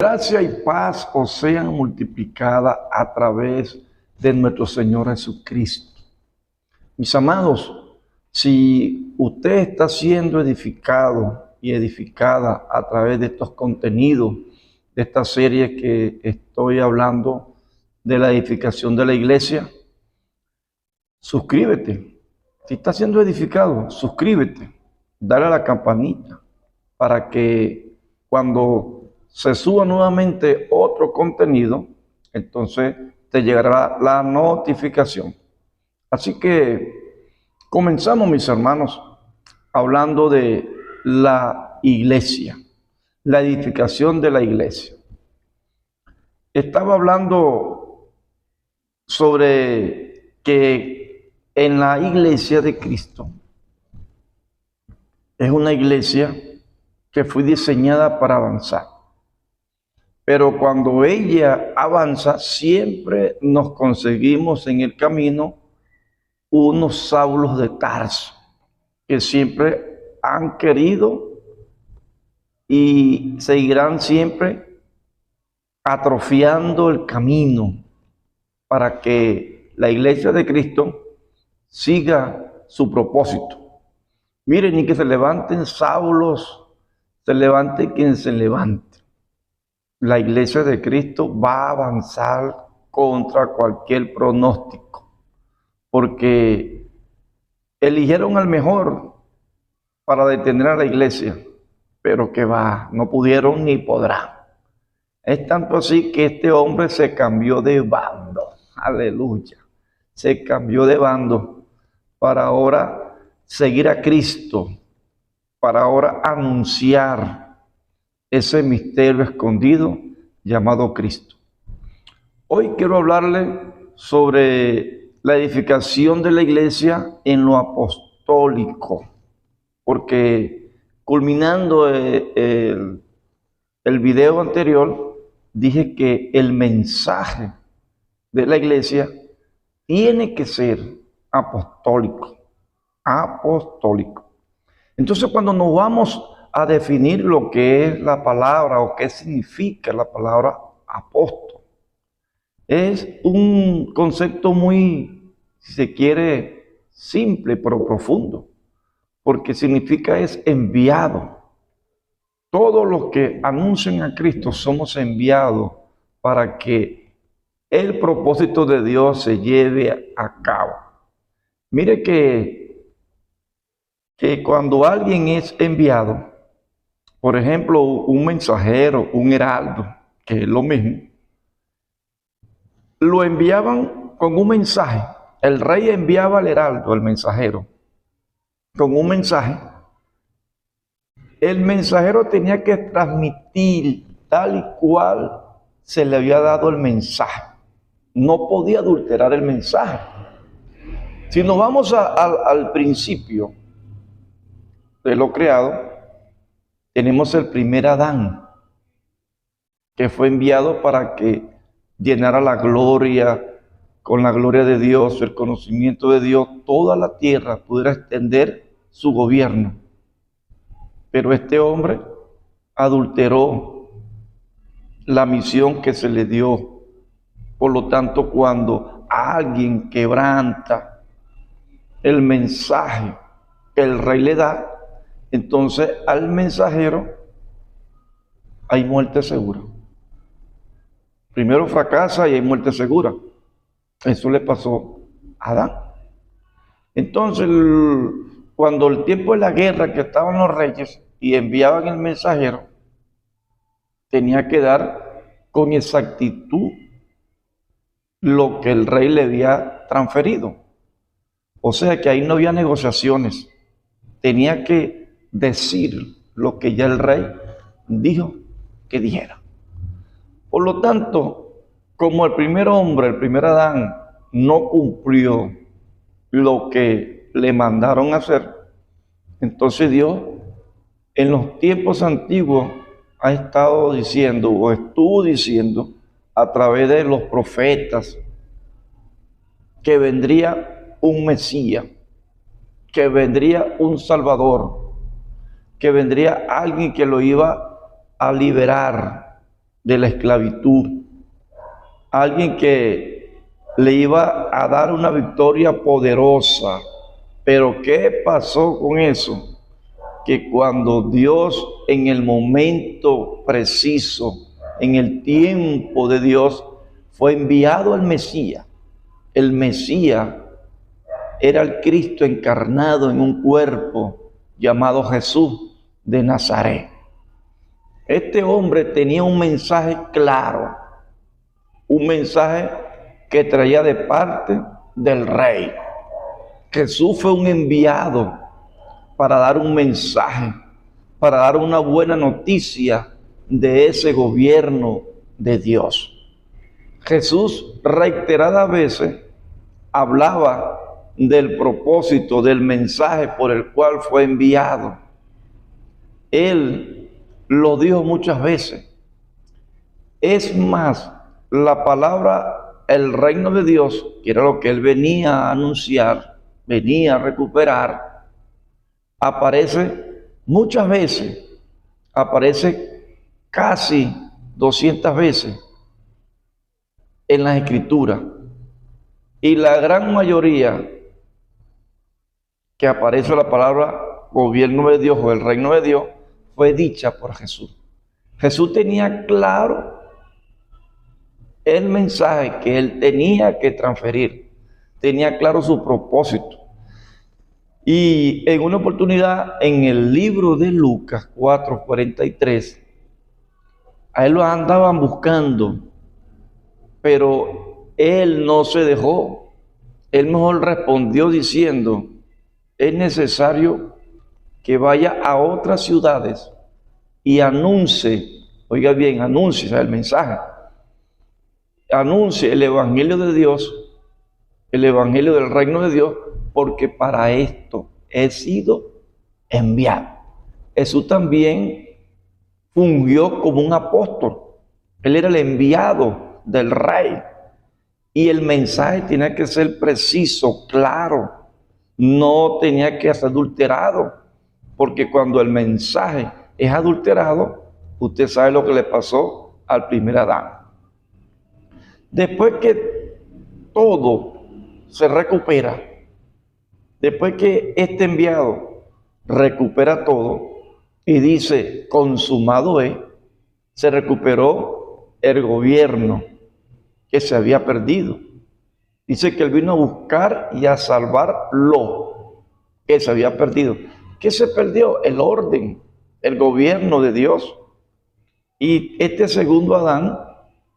Gracia y paz os sean multiplicadas a través de nuestro Señor Jesucristo. Mis amados, si usted está siendo edificado y edificada a través de estos contenidos, de esta serie que estoy hablando de la edificación de la iglesia, suscríbete. Si está siendo edificado, suscríbete. Dale a la campanita para que cuando se suba nuevamente otro contenido, entonces te llegará la notificación. Así que comenzamos, mis hermanos, hablando de la iglesia, la edificación de la iglesia. Estaba hablando sobre que en la iglesia de Cristo es una iglesia que fue diseñada para avanzar. Pero cuando ella avanza, siempre nos conseguimos en el camino unos Saulos de Tarso, que siempre han querido y seguirán siempre atrofiando el camino para que la iglesia de Cristo siga su propósito. Miren, ni que se levanten Saulos, se levante quien se levante. La iglesia de Cristo va a avanzar contra cualquier pronóstico, porque eligieron al mejor para detener a la iglesia, pero que va, no pudieron ni podrán. Es tanto así que este hombre se cambió de bando, aleluya, se cambió de bando para ahora seguir a Cristo, para ahora anunciar ese misterio escondido llamado Cristo. Hoy quiero hablarle sobre la edificación de la iglesia en lo apostólico, porque culminando el video anterior, dije que el mensaje de la iglesia tiene que ser apostólico, apostólico. Entonces, cuando nos vamos a definir lo que es la palabra o qué significa la palabra apóstol, es un concepto muy, si se quiere, simple pero profundo, porque significa es enviado. Todos los que anuncian a Cristo somos enviados para que el propósito de Dios se lleve a cabo. Mire que cuando alguien es enviado, por ejemplo, un mensajero, un heraldo, que es lo mismo, lo enviaban con un mensaje. El rey enviaba al heraldo, el mensajero, con un mensaje. El mensajero tenía que transmitir tal y cual se le había dado el mensaje. No podía adulterar el mensaje. Si nos vamos al principio de lo creado, tenemos el primer Adán, que fue enviado para que llenara la gloria, con la gloria de Dios, el conocimiento de Dios, toda la tierra pudiera extender su gobierno. Pero este hombre adulteró la misión que se le dio. Por lo tanto, cuando alguien quebranta el mensaje que el rey le da, entonces al mensajero hay muerte segura. Primero fracasa y hay muerte segura. Eso le pasó a Adán. Entonces, cuando el tiempo de la guerra, que estaban los reyes y enviaban el mensajero, tenía que dar con exactitud lo que el rey le había transferido. O sea que ahí no había negociaciones. Tenía que decir lo que ya el rey dijo que dijera. Por lo tanto, como el primer hombre, el primer Adán, no cumplió lo que le mandaron a hacer, entonces Dios en los tiempos antiguos ha estado diciendo o estuvo diciendo a través de los profetas que vendría un Mesías, que vendría un Salvador, que vendría alguien que lo iba a liberar de la esclavitud, alguien que le iba a dar una victoria poderosa. Pero ¿qué pasó con eso? Que cuando Dios, en el momento preciso, en el tiempo de Dios, fue enviado el Mesías. El Mesías era el Cristo encarnado en un cuerpo llamado Jesús de Nazaret. Este hombre tenía un mensaje claro, un mensaje que traía de parte del Rey. Jesús fue un enviado para dar un mensaje, para dar una buena noticia de ese gobierno de Dios. Jesús reiteradas veces hablaba del propósito, del mensaje por el cual fue enviado. Él lo dijo muchas veces. Es más, la palabra el reino de Dios, que era lo que él venía a anunciar, venía a recuperar, aparece muchas veces, aparece casi 200 veces en las Escrituras. Y la gran mayoría que aparece la palabra gobierno de Dios o el reino de Dios fue dicha por Jesús. Jesús tenía claro el mensaje que él tenía que transferir, tenía claro su propósito. Y en una oportunidad, en el libro de Lucas 4:43, a él lo andaban buscando, pero él no se dejó. Él mejor respondió diciendo: es necesario que vaya a otras ciudades y anuncie, oiga bien, anuncie, o sea, el mensaje, anuncie el evangelio de Dios, el evangelio del reino de Dios, porque para esto he sido enviado. Jesús también fungió como un apóstol. Él era el enviado del Rey. Y el mensaje tenía que ser preciso, claro. No tenía que ser adulterado. Porque cuando el mensaje es adulterado, usted sabe lo que le pasó al primer Adán. Después que todo se recupera, después que este enviado recupera todo y dice consumado es, se recuperó el gobierno que se había perdido. Dice que él vino a buscar y a salvar lo que se había perdido. ¿Qué se perdió? El orden, el gobierno de Dios. Y este segundo Adán,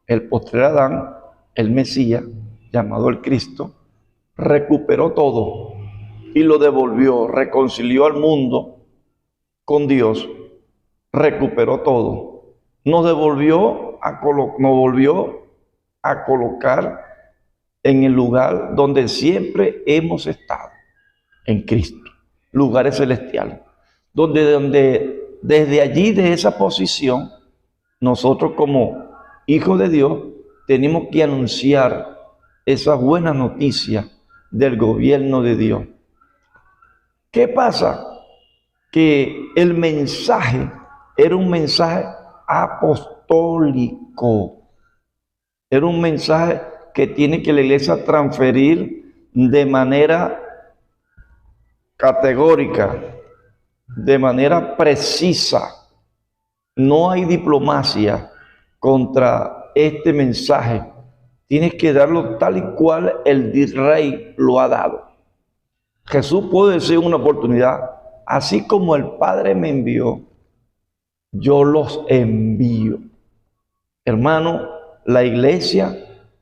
el postrer Adán, el Mesías, llamado el Cristo, recuperó todo y lo devolvió, reconcilió al mundo con Dios, recuperó todo. Nos volvió a colocar en el lugar donde siempre hemos estado, en Cristo, lugares celestiales, donde desde allí, de esa posición, nosotros como hijos de Dios tenemos que anunciar esa buena noticia del gobierno de Dios. ¿Qué pasa? Que el mensaje era un mensaje apostólico. Era un mensaje que tiene que la iglesia transferir de manera categórica, de manera precisa. No hay diplomacia contra este mensaje. Tienes que darlo tal y cual el Rey lo ha dado. Jesús puede decir en una oportunidad: así como el Padre me envió, yo los envío. Hermano, la iglesia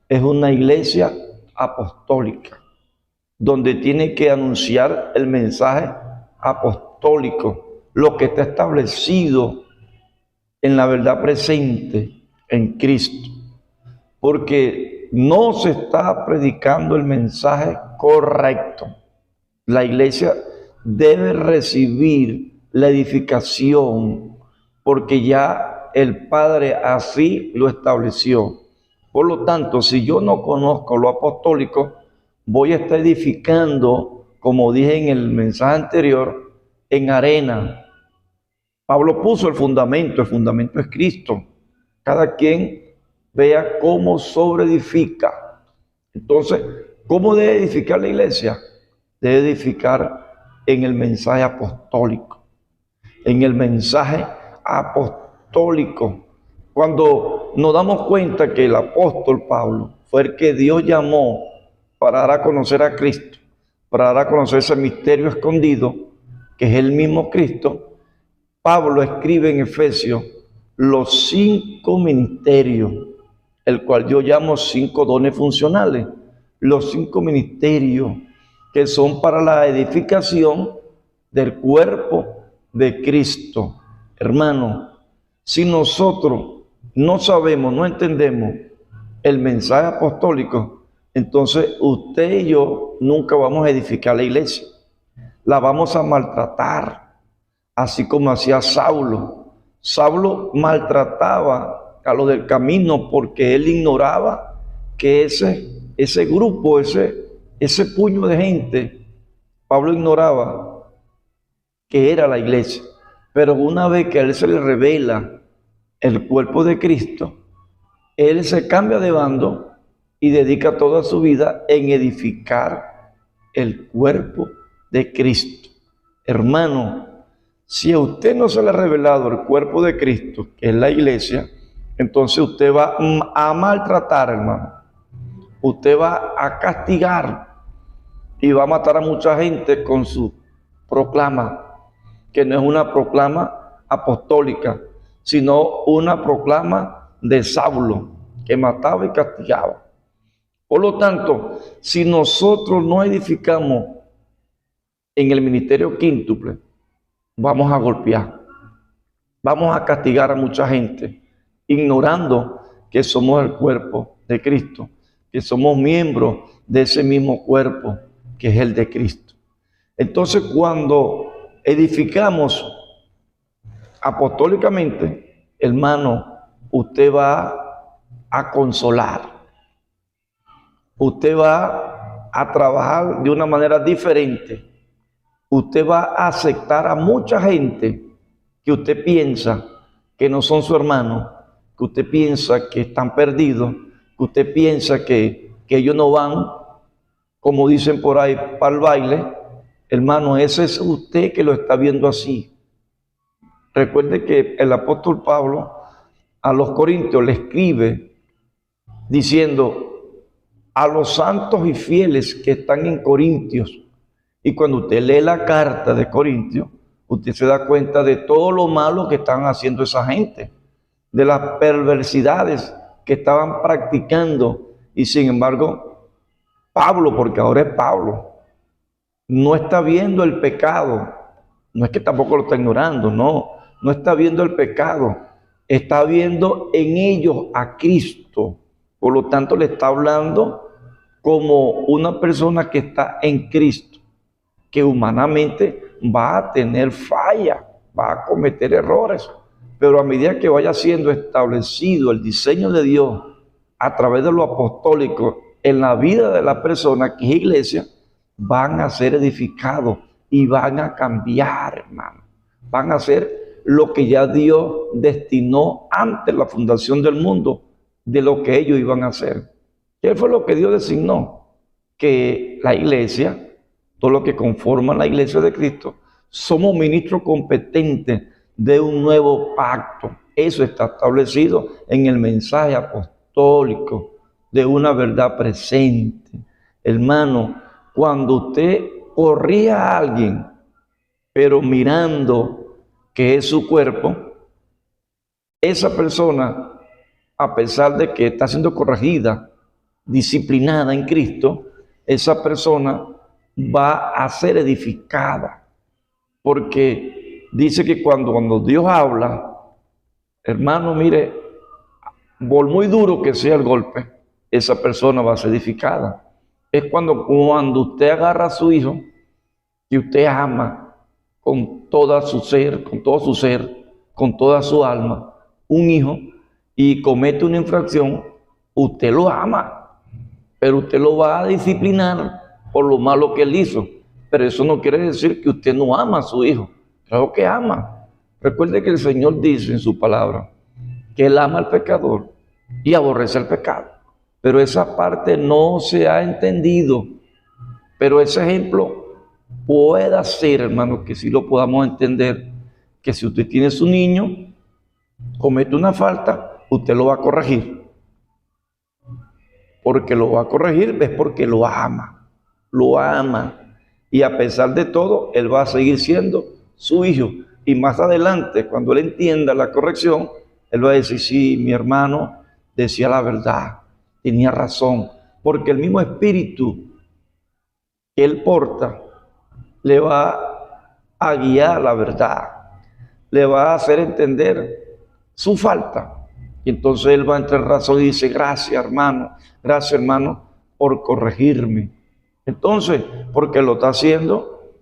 es una iglesia apostólica, donde tiene que anunciar el mensaje apostólico, lo que está establecido en la verdad presente en Cristo. Porque no se está predicando el mensaje correcto. La iglesia debe recibir la edificación porque ya el Padre así lo estableció. Por lo tanto, si yo no conozco lo apostólico, voy a estar edificando, como dije en el mensaje anterior, en arena. Pablo puso el fundamento es Cristo. Cada quien vea cómo sobreedifica. Entonces, ¿cómo debe edificar la iglesia? Debe edificar en el mensaje apostólico. En el mensaje apostólico. Cuando nos damos cuenta que el apóstol Pablo fue el que Dios llamó para dar a conocer a Cristo, para dar a conocer ese misterio escondido, que es el mismo Cristo, Pablo escribe en Efesios los 5 ministerios, el cual yo llamo 5 dones funcionales, los 5 ministerios que son para la edificación del cuerpo de Cristo. Hermano, si nosotros no sabemos, no entendemos el mensaje apostólico, entonces usted y yo nunca vamos a edificar la iglesia. La vamos a maltratar, así como hacía Saulo. Saulo maltrataba a los del camino porque él ignoraba que ese grupo, ese puño de gente, Pablo ignoraba que era la iglesia. Pero una vez que a él se le revela el cuerpo de Cristo, él se cambia de bando y dedica toda su vida en edificar el cuerpo de Cristo. Hermano, si a usted no se le ha revelado el cuerpo de Cristo, que es la iglesia, entonces usted va a maltratar, hermano. Usted va a castigar y va a matar a mucha gente con su proclama, que no es una proclama apostólica, sino una proclama de Saulo, que mataba y castigaba. Por lo tanto, si nosotros no edificamos en el ministerio quíntuple, vamos a golpear, vamos a castigar a mucha gente, ignorando que somos el cuerpo de Cristo, que somos miembros de ese mismo cuerpo que es el de Cristo. Entonces, cuando edificamos apostólicamente, hermano, usted va a consolar, usted va a trabajar de una manera diferente, usted va a aceptar a mucha gente que usted piensa que no son su hermano, que usted piensa que están perdidos, que usted piensa que ellos no van, como dicen por ahí, para el baile. Hermano, ese es usted que lo está viendo así. Recuerde que el apóstol Pablo a los Corintios le escribe diciendo a los santos y fieles que están en Corintios. Y cuando usted lee la carta de Corintios, usted se da cuenta de todo lo malo que están haciendo esa gente, de las perversidades que estaban practicando. Y sin embargo, Pablo, porque ahora es Pablo, no está viendo el pecado. No es que tampoco lo está ignorando, no está viendo el pecado. Está viendo en ellos a Cristo. Por lo tanto, le está hablando como una persona que está en Cristo, que humanamente va a tener falla, va a cometer errores, pero a medida que vaya siendo establecido el diseño de Dios a través de lo apostólico en la vida de la persona que es iglesia, van a ser edificados y van a cambiar, hermano. Van a hacer lo que ya Dios destinó antes de la fundación del mundo, de lo que ellos iban a hacer. ¿Qué fue lo que Dios designó? Que la iglesia, todo lo que conforma la iglesia de Cristo, somos ministros competentes de un nuevo pacto. Eso está establecido en el mensaje apostólico de una verdad presente. Hermano, cuando usted corrija a alguien, pero mirando que es su cuerpo, esa persona, a pesar de que está siendo corregida, disciplinada en Cristo, esa persona va a ser edificada, porque dice que cuando Dios habla, hermano, mire, por muy duro que sea el golpe, esa persona va a ser edificada. Es cuando usted agarra a su hijo y usted ama con todo su ser, con toda su alma, un hijo, y comete una infracción, usted lo ama, pero usted lo va a disciplinar por lo malo que él hizo. Pero eso no quiere decir que usted no ama a su hijo. Claro que ama. Recuerde que el Señor dice en su palabra que Él ama al pecador y aborrece el pecado. Pero esa parte no se ha entendido. Pero ese ejemplo puede ser, hermano, que sí lo podamos entender, que si usted tiene su niño, comete una falta, usted lo va a corregir. Porque lo va a corregir es porque lo ama. Lo ama. Y a pesar de todo, él va a seguir siendo su hijo. Y más adelante, cuando él entienda la corrección, él va a decir, sí, mi hermano decía la verdad, tenía razón. Porque el mismo espíritu que él porta le va a guiar la verdad, le va a hacer entender su falta. Y entonces él va a entrar en razón y dice, gracias hermano, por corregirme. Entonces, porque lo está haciendo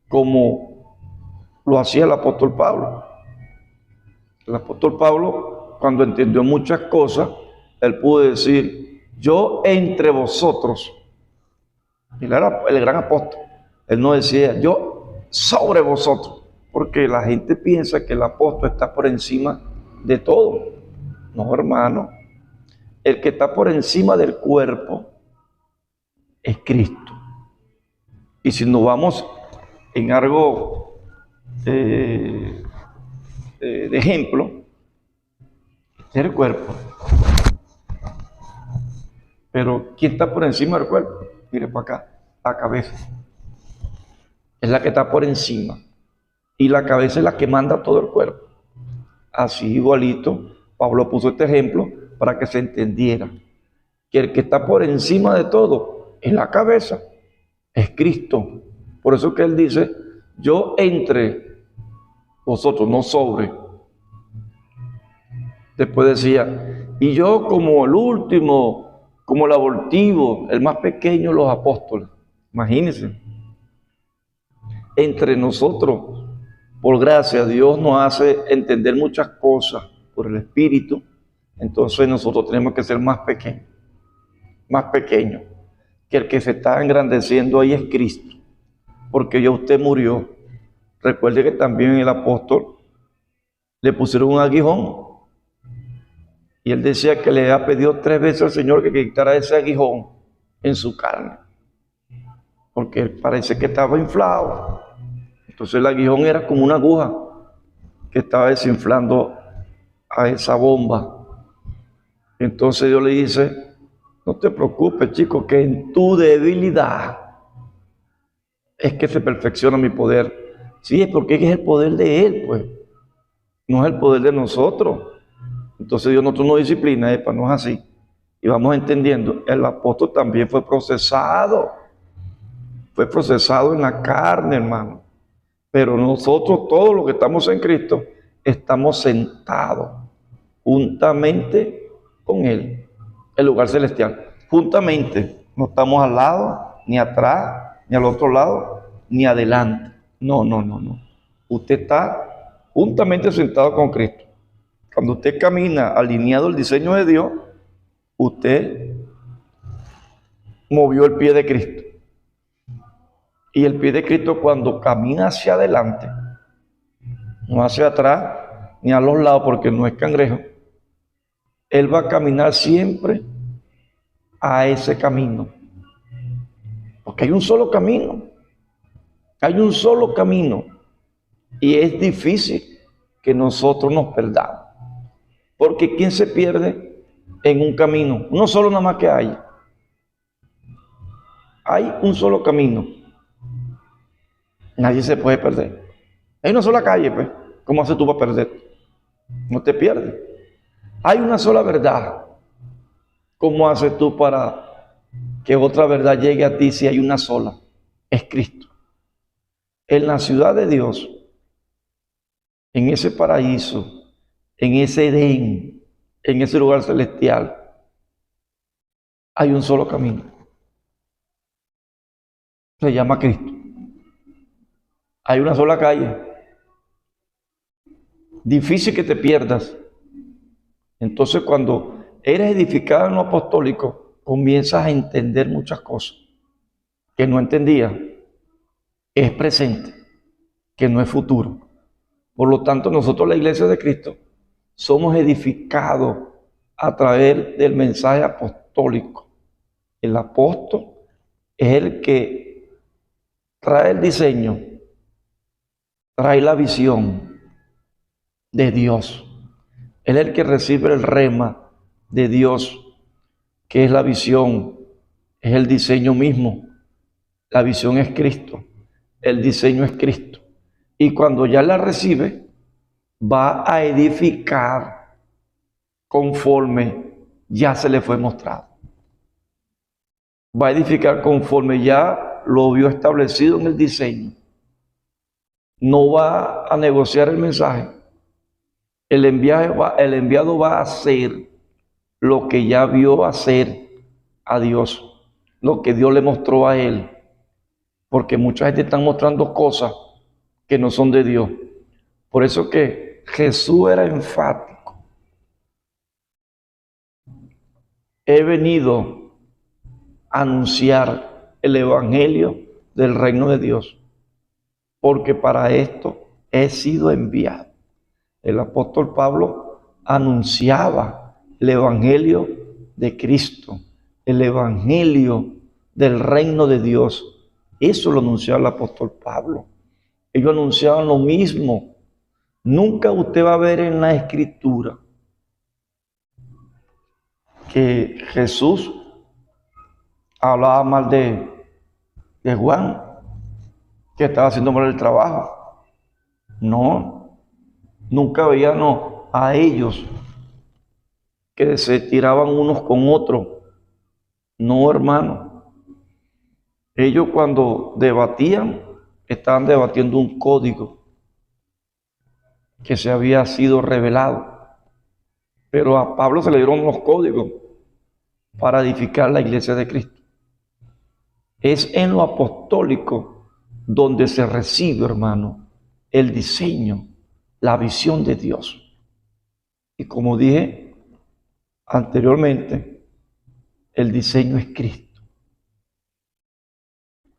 como lo hacía el apóstol Pablo. El apóstol Pablo, cuando entendió muchas cosas, él pudo decir, yo entre vosotros, él era el gran apóstol, él no decía, yo sobre vosotros, porque la gente piensa que el apóstol está por encima de todo. No, hermano, el que está por encima del cuerpo es Cristo. Y si nos vamos en algo de ejemplo, este es el cuerpo. Pero ¿quién está por encima del cuerpo? Mire para acá, la cabeza. Es la que está por encima. Y la cabeza es la que manda todo el cuerpo. Así igualito, Pablo puso este ejemplo para que se entendiera que el que está por encima de todo es la cabeza, es Cristo. Por eso que él dice, yo entre vosotros, no sobre. Después decía, y yo como el último, como el abortivo, el más pequeño de los apóstoles. Imagínense. Entre nosotros, por gracia, Dios nos hace entender muchas cosas por el Espíritu. Entonces nosotros tenemos que ser más pequeños, que el que se está engrandeciendo ahí es Cristo, porque ya usted murió. Recuerde que también el apóstol le pusieron un aguijón y él decía que le había pedido 3 veces al Señor que quitara ese aguijón en su carne, porque parece que estaba inflado. Entonces el aguijón era como una aguja que estaba desinflando a esa bomba. Entonces Dios le dice, no te preocupes, chico, que en tu debilidad es que se perfecciona mi poder. Sí, es porque es el poder de Él, pues. No es el poder de nosotros. Entonces Dios nosotros no disciplina, no es así. Y vamos entendiendo, el apóstol también fue procesado en la carne, hermano. Pero nosotros, todos los que estamos en Cristo, estamos sentados juntamente con Él, el lugar celestial. Juntamente, no estamos al lado, ni atrás, ni al otro lado, ni adelante. No. Usted está juntamente sentado con Cristo. Cuando usted camina alineado al diseño de Dios, usted movió el pie de Cristo. Y el pie de Cristo cuando camina hacia adelante, no hacia atrás, ni a los lados, porque no es cangrejo, Él va a caminar siempre a ese camino. Porque hay un solo camino. Hay un solo camino. Y es difícil que nosotros nos perdamos. Porque ¿quién se pierde en un camino? Uno solo nada más que hay. Hay un solo camino. Nadie se puede perder. Hay una sola calle, pues. ¿Cómo haces tú para perder? No te pierdes. Hay una sola verdad. ¿Cómo haces tú para que otra verdad llegue a ti si hay una sola? Es Cristo. En la ciudad de Dios, en ese paraíso, en ese Edén, en ese lugar celestial, hay un solo camino. Se llama Cristo. Hay una sola calle. Difícil que te pierdas. Entonces, cuando eres edificado en lo apostólico, comienzas a entender muchas cosas que no entendías. Es presente, que no es futuro. Por lo tanto, nosotros, la iglesia de Cristo, somos edificados a través del mensaje apostólico. El apóstol es el que trae el diseño, trae la visión de Dios. Él es el que recibe el rema de Dios, que es la visión, es el diseño mismo. La visión es Cristo, el diseño es Cristo. Y cuando ya la recibe, va a edificar conforme ya se le fue mostrado. Va a edificar conforme ya lo vio establecido en el diseño. No va a negociar el mensaje. El enviado va a hacer lo que ya vio hacer a Dios, lo que Dios le mostró a él. Porque mucha gente está mostrando cosas que no son de Dios. Por eso que Jesús era enfático. He venido a anunciar el evangelio del reino de Dios, porque para esto he sido enviado. El apóstol Pablo anunciaba el evangelio de Cristo, el evangelio del reino de Dios. Eso lo anunciaba el apóstol Pablo. Ellos anunciaban lo mismo. Nunca usted va a ver en la Escritura que Jesús hablaba mal de Juan, que estaba haciendo mal el trabajo. No, nunca veían a ellos que se tiraban unos con otros. No, hermano. Ellos cuando debatían, estaban debatiendo un código que se había sido revelado. Pero a Pablo se le dieron los códigos para edificar la iglesia de Cristo. Es en lo apostólico donde se recibe, hermano, el diseño, la visión de Dios. Y como dije anteriormente, el diseño es Cristo.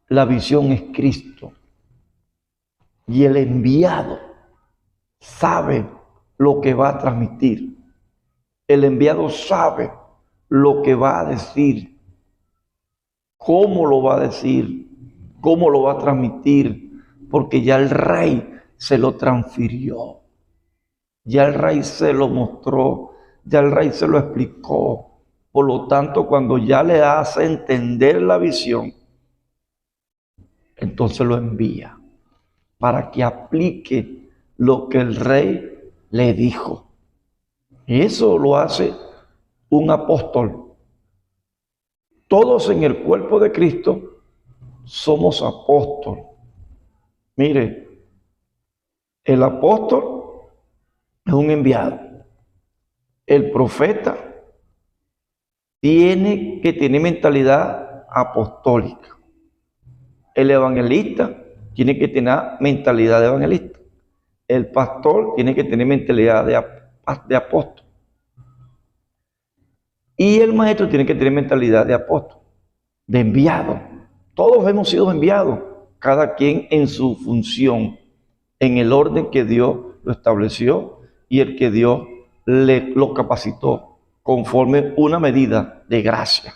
La visión es Cristo. Y el enviado sabe lo que va a transmitir. El enviado sabe lo que va a decir, cómo lo va a decir, cómo lo va a transmitir, porque ya el rey se lo transfirió, ya el rey se lo mostró, ya el rey se lo explicó. Por lo tanto, cuando ya le hace entender la visión, entonces lo envía para que aplique lo que el rey le dijo. Eso lo hace un apóstol. Todos en el cuerpo de Cristo somos apóstoles. Mire, el apóstol es un enviado. El profeta tiene que tener mentalidad apostólica. El evangelista tiene que tener mentalidad de evangelista. El pastor tiene que tener mentalidad de apóstol. Y el maestro tiene que tener mentalidad de apóstol, de enviado. Todos hemos sido enviados, cada quien en su función, en el orden que Dios lo estableció y el que Dios lo capacitó, conforme una medida de gracia.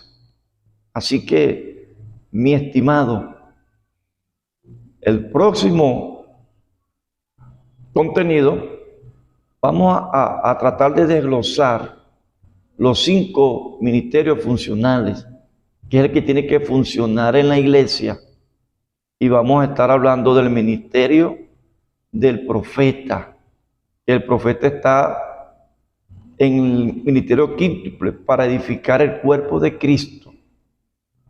Así que, mi estimado, el próximo contenido vamos a tratar de desglosar los 5 ministerios funcionales, que es el que tiene que funcionar en la iglesia. Y vamos a estar hablando del ministerio del profeta. El profeta está en el ministerio quíntuple para edificar el cuerpo de Cristo.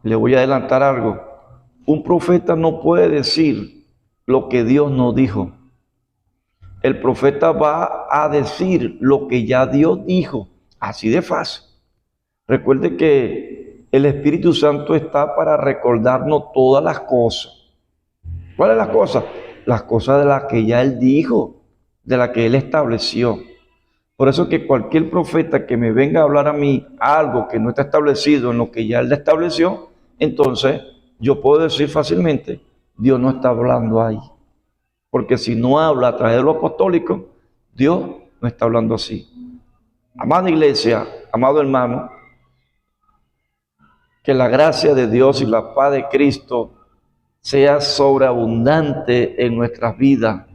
Le voy a adelantar algo. Un profeta no puede decir lo que Dios no dijo. El profeta va a decir lo que ya Dios dijo. Así de fácil. Recuerde que el Espíritu Santo está para recordarnos todas las cosas. ¿Cuáles las cosas? Las cosas de las que ya Él dijo, de las que Él estableció. Por eso que cualquier profeta que me venga a hablar a mí algo que no está establecido en lo que ya Él estableció, entonces yo puedo decir fácilmente, Dios no está hablando ahí. Porque si no habla a través de lo apostólico, Dios no está hablando así. Amada iglesia, amado hermano, que la gracia de Dios y la paz de Cristo sea sobreabundante en nuestras vidas.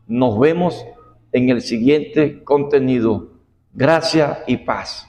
Nos vemos en el siguiente contenido. Gracia y paz.